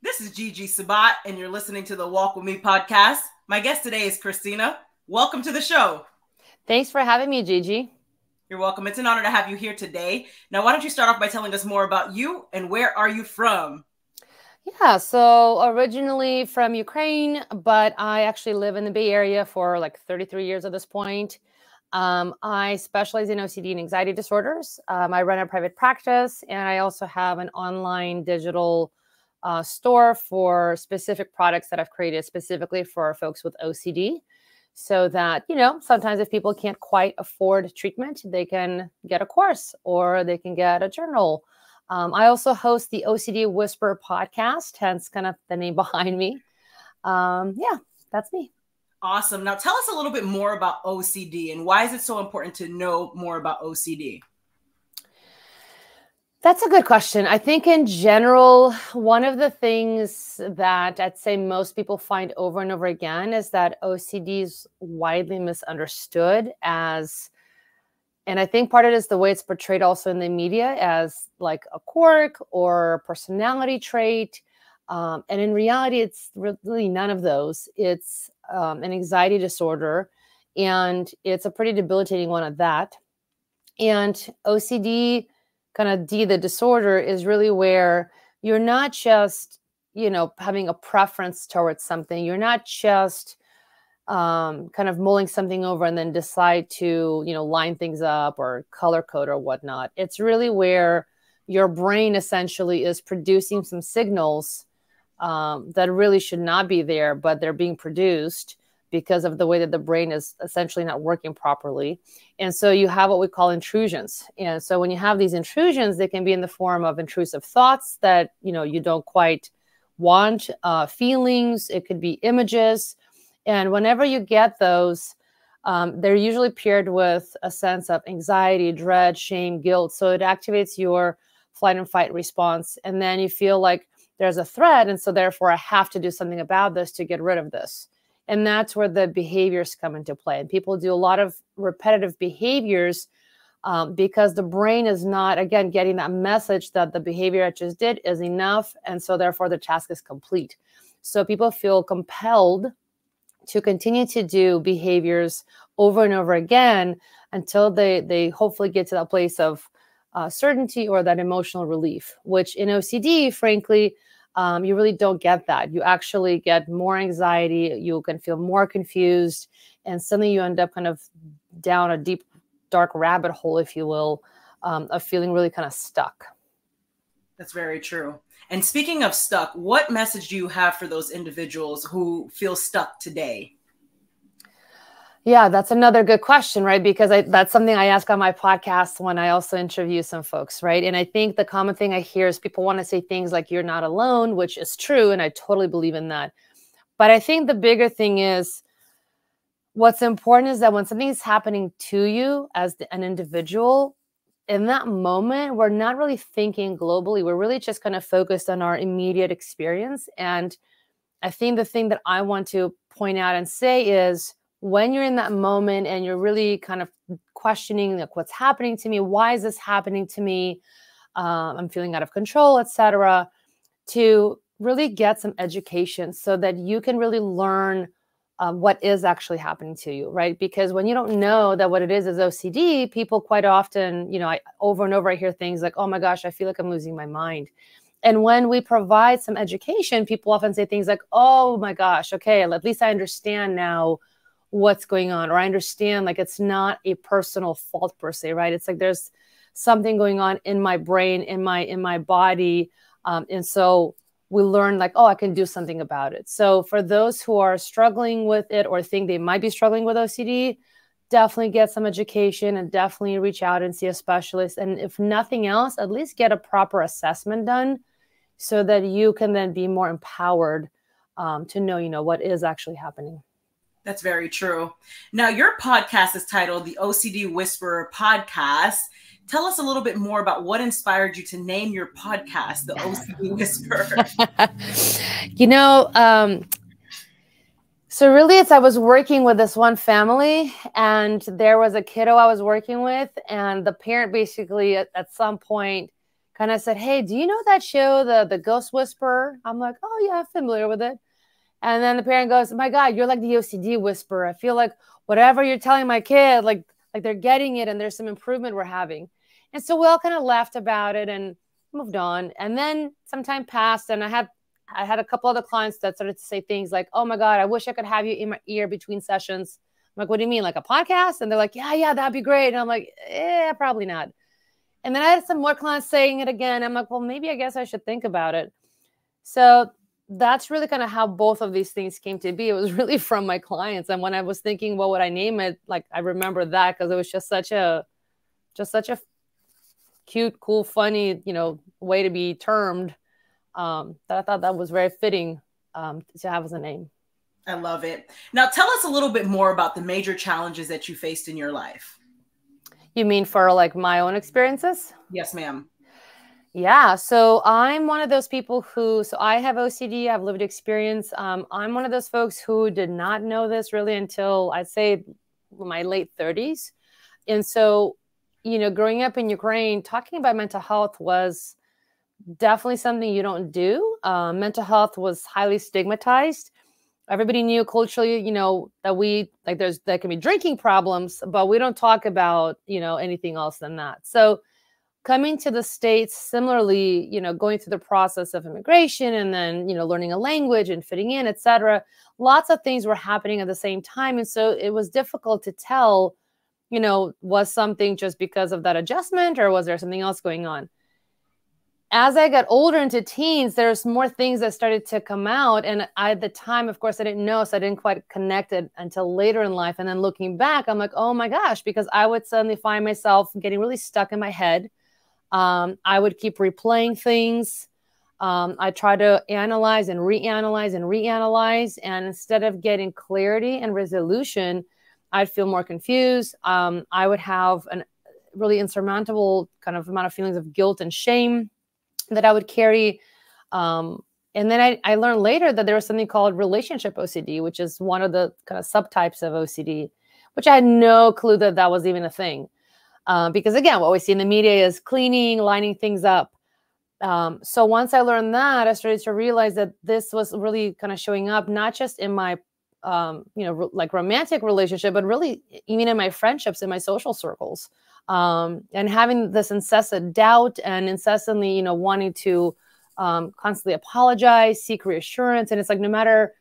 This is Gigi Sabat, and you're listening to the Walk With Me podcast. My guest today is Kristina. Welcome to the show. Thanks for having me, Gigi. You're welcome. It's an honor to have you here today. Now, why don't you start off by telling us more about you and where are you from? Yeah, so originally from Ukraine, but I actually live in the Bay Area for like 33 years at this point. I specialize in OCD and anxiety disorders. I run a private practice, and I also have an online digital store for specific products that I've created specifically for folks with OCD. So that, sometimes if people can't quite afford treatment, they can get a course or they can get a journal. I also host the OCD Whisperer Podcast, hence kind of the name behind me. That's me. Awesome. Now tell us a little bit more about OCD and why is it so important to know more about OCD? That's a good question. I think in general, one of the things that I'd say most people find over and over again is that OCD is widely misunderstood as, and I think part of it is the way it's portrayed also in the media as like a quirk or personality trait. And in reality, it's really none of those. It's an anxiety disorder, and it's a pretty debilitating one at that. And OCD, kind of the disorder, is really where you're not just, having a preference towards something. You're not just kind of mulling something over and then decide to, line things up or color code or whatnot. It's really where your brain essentially is producing some signals that really should not be there, but they're being produced because of the way that the brain is essentially not working properly. And so you have what we call intrusions. And so when you have these intrusions, they can be in the form of intrusive thoughts that, you don't quite want, feelings, it could be images. And whenever you get those, they're usually paired with a sense of anxiety, dread, shame, guilt. So it activates your flight and fight response. And then you feel like there's a threat. And so therefore I have to do something about this to get rid of this. And that's where the behaviors come into play. And people do a lot of repetitive behaviors because the brain is not, again, getting that message that the behavior I just did is enough. And so therefore the task is complete. So people feel compelled to continue to do behaviors over and over again until they hopefully get to that place of certainty or that emotional relief, which in OCD, frankly, you really don't get that. You actually get more anxiety. You can feel more confused, and suddenly you end up kind of down a deep, dark rabbit hole, if you will, of feeling really kind of stuck. That's very true. And speaking of stuck, what message do you have for those individuals who feel stuck today? Yeah, that's another good question, right? Because that's something I ask on my podcast when I also interview some folks, right? And I think the common thing I hear is people want to say things like, you're not alone, which is true. And I totally believe in that. But I think the bigger thing is what's important is that when something is happening to you as an individual, in that moment, we're not really thinking globally. We're really just kind of focused on our immediate experience. And I think the thing that I want to point out and say is, when you're in that moment and you're really kind of questioning like what's happening to me, why is this happening to me? I'm feeling out of control, etc. To really get some education so that you can really learn what is actually happening to you, right? Because when you don't know that what it is OCD, people quite often, over and over, I hear things like, oh my gosh, I feel like I'm losing my mind. And when we provide some education, people often say things like, oh my gosh, okay, at least I understand now what's going on, or I understand like it's not a personal fault per se, right? It's like there's something going on in my brain, in my body, and so we learn like, oh, I can do something about it. So for those who are struggling with it or think they might be struggling with OCD, definitely get some education and definitely reach out and see a specialist. And if nothing else, at least get a proper assessment done so that you can then be more empowered to know, what is actually happening. That's very true. Now, your podcast is titled the OCD Whisperer Podcast. Tell us a little bit more about what inspired you to name your podcast, the OCD Whisperer. So really I was working with this one family, and there was a kiddo I was working with, and the parent basically at some point kind of said, hey, do you know that show, the Ghost Whisperer? I'm like, oh yeah, I'm familiar with it. And then the parent goes, my God, you're like the OCD whisperer. I feel like whatever you're telling my kid, like they're getting it and there's some improvement we're having. And so we all kind of laughed about it and moved on. And then some time passed and I had a couple other clients that started to say things like, oh my God, I wish I could have you in my ear between sessions. I'm like, what do you mean? Like a podcast? And they're like, yeah, that'd be great. And I'm like, probably not. And then I had some more clients saying it again. I'm like, well, maybe I guess I should think about it. So that's really kind of how both of these things came to be. It was really from my clients. And when I was thinking, what would I name it? Like, I remember that because it was just such a cute, cool, funny, way to be termed, that I thought that was very fitting to have as a name. I love it. Now tell us a little bit more about the major challenges that you faced in your life. You mean for like my own experiences? Yes, ma'am. Yeah. So I'm one of those people so I have OCD, I've lived experience. I'm one of those folks who did not know this really until I'd say my late 30s. And so, growing up in Ukraine, talking about mental health was definitely something you don't do. Mental health was highly stigmatized. Everybody knew culturally, that there can be drinking problems, but we don't talk about, anything else than that. So coming to the States, similarly, going through the process of immigration and then, learning a language and fitting in, et cetera, lots of things were happening at the same time. And so it was difficult to tell, was something just because of that adjustment or was there something else going on? As I got older into teens, there's more things that started to come out. And at the time, of course, I didn't know, so I didn't quite connect it until later in life. And then looking back, I'm like, oh my gosh, because I would suddenly find myself getting really stuck in my head. I would keep replaying things. I try to analyze and reanalyze and reanalyze. And instead of getting clarity and resolution, I'd feel more confused. I would have a really insurmountable kind of amount of feelings of guilt and shame that I would carry. And then I learned later that there was something called relationship OCD, which is one of the kind of subtypes of OCD, which I had no clue that that was even a thing. Because again, what we see in the media is cleaning, lining things up. So once I learned that, I started to realize that this was really kind of showing up, not just in my, like romantic relationship, but really even in my friendships, in my social circles. And having this incessant doubt and incessantly, wanting to constantly apologize, seek reassurance. And it's like, no matter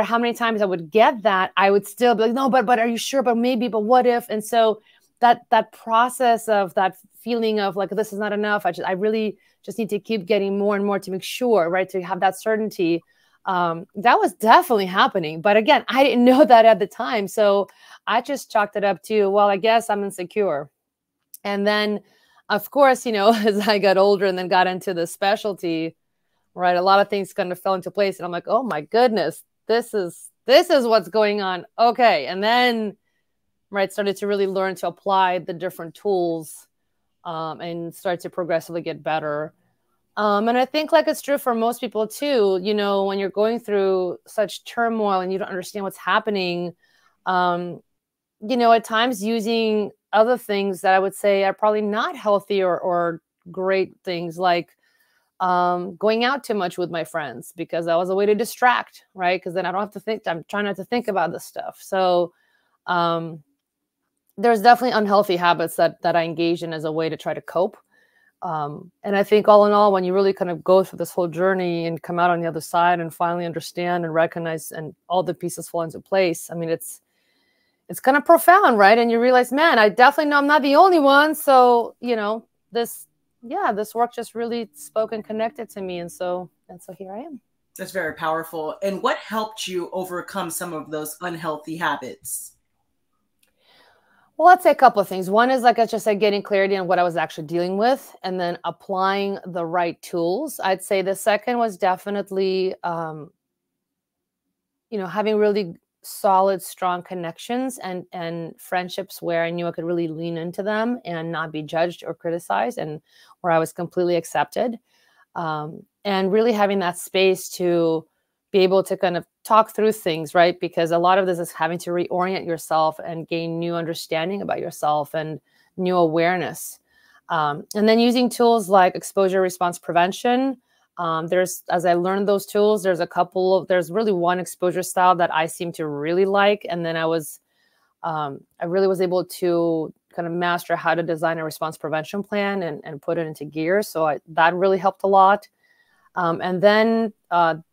how many times I would get that, I would still be like, no, but are you sure? But maybe, but what if? And so that process of that feeling of like, this is not enough. I really just need to keep getting more and more to make sure, right? To have that certainty. That was definitely happening. But again, I didn't know that at the time. So I just chalked it up to, well, I guess I'm insecure. And then, of course, as I got older and then got into the specialty, right, a lot of things kind of fell into place. And I'm like, oh my goodness, this is what's going on. Okay. And then, right, started to really learn to apply the different tools and start to progressively get better. And I think like it's true for most people too, when you're going through such turmoil and you don't understand what's happening, at times using other things that I would say are probably not healthy or great things, like going out too much with my friends, because that was a way to distract, right? Because then I don't have to think, I'm trying not to think about this stuff. So there's definitely unhealthy habits that I engage in as a way to try to cope. And I think all in all, when you really kind of go through this whole journey and come out on the other side and finally understand and recognize and all the pieces fall into place, I mean, it's kind of profound, right? And you realize, man, I definitely know I'm not the only one. So, this work just really spoke and connected to me. And so here I am. That's very powerful. And what helped you overcome some of those unhealthy habits? Well, I'd say a couple of things. One is, like I just said, getting clarity on what I was actually dealing with and then applying the right tools. I'd say the second was definitely, having really solid, strong connections and friendships where I knew I could really lean into them and not be judged or criticized, and where I was completely accepted. And really having that space to be able to kind of talk through things, right? Because a lot of this is having to reorient yourself and gain new understanding about yourself and new awareness. And then using tools like exposure response prevention. As I learned those tools, there's really one exposure style that I seem to really like. And then I really was able to kind of master how to design a response prevention plan and put it into gear. So that really helped a lot. And then kind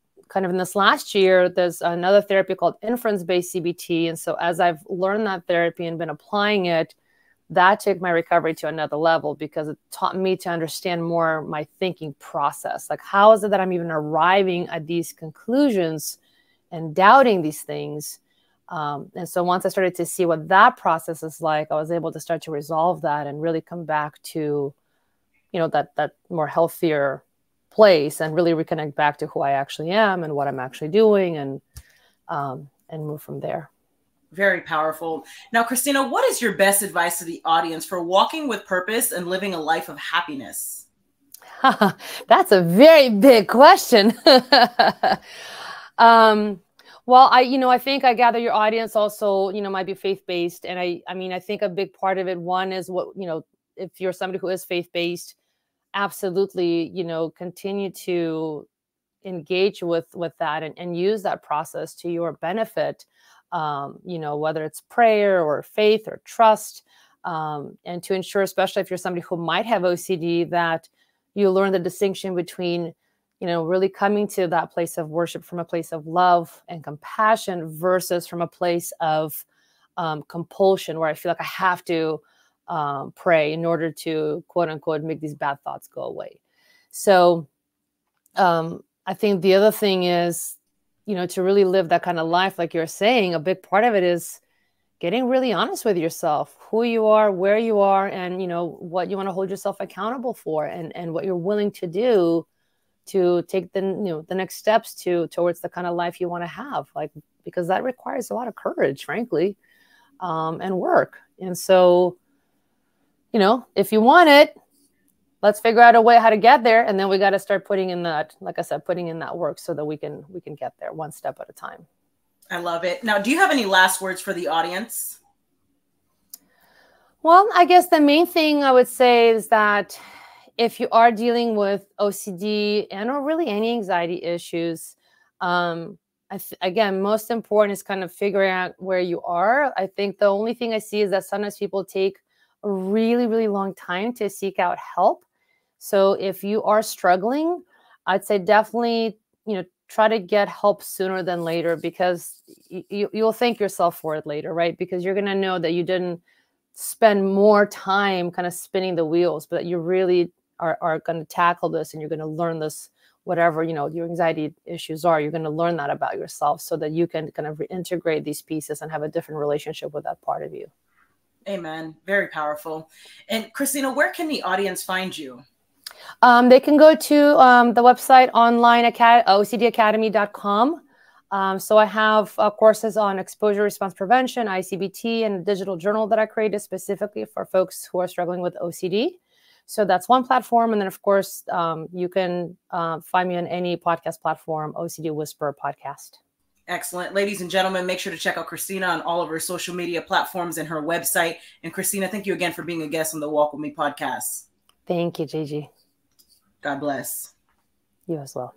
of in this last year, there's another therapy called inference-based CBT. And so as I've learned that therapy and been applying it, that took my recovery to another level because it taught me to understand more my thinking process. Like, how is it that I'm even arriving at these conclusions and doubting these things? And so once I started to see what that process is like, I was able to start to resolve that and really come back to, that more healthier place and really reconnect back to who I actually am and what I'm actually doing and move from there. Very powerful. Now, Kristina, what is your best advice to the audience for walking with purpose and living a life of happiness? That's a very big question. Well, I think I gather your audience also, might be faith-based. And I think a big part of it, one is if you're somebody who is faith-based, absolutely, continue to engage with that and use that process to your benefit. Whether it's prayer or faith or trust, and to ensure, especially if you're somebody who might have OCD, that you learn the distinction between, really coming to that place of worship from a place of love and compassion versus from a place of compulsion, where I feel like I have to pray in order to, quote unquote, make these bad thoughts go away. So I think the other thing is, to really live that kind of life, like you're saying, a big part of it is getting really honest with yourself, who you are, where you are, and, what you want to hold yourself accountable for and what you're willing to do to take the next steps towards the kind of life you want to have, because that requires a lot of courage, frankly, and work. And so, if you want it, let's figure out a way how to get there. And then we got to start putting in that, like I said, putting in that work so that we can get there one step at a time. I love it. Now, do you have any last words for the audience? Well, I guess the main thing I would say is that if you are dealing with OCD or really any anxiety issues, again, most important is kind of figuring out where you are. I think the only thing I see is that sometimes people take a really, really long time to seek out help. So if you are struggling, I'd say definitely, try to get help sooner than later, because you'll thank yourself for it later, right? Because you're going to know that you didn't spend more time kind of spinning the wheels, but that you really are going to tackle this and you're going to learn this, whatever, your anxiety issues are, you're going to learn that about yourself so that you can kind of reintegrate these pieces and have a different relationship with that part of you. Amen. Very powerful. And Kristina, where can the audience find you? They can go to the website online, OCDacademy.com. So I have courses on exposure response prevention, ICBT, and a digital journal that I created specifically for folks who are struggling with OCD. So that's one platform. And then, of course, you can find me on any podcast platform, OCD Whisperer Podcast. Excellent. Ladies and gentlemen, make sure to check out Kristina on all of her social media platforms and her website. And Kristina, thank you again for being a guest on the Walk With Me podcast. Thank you, Gigi. God bless. You as well.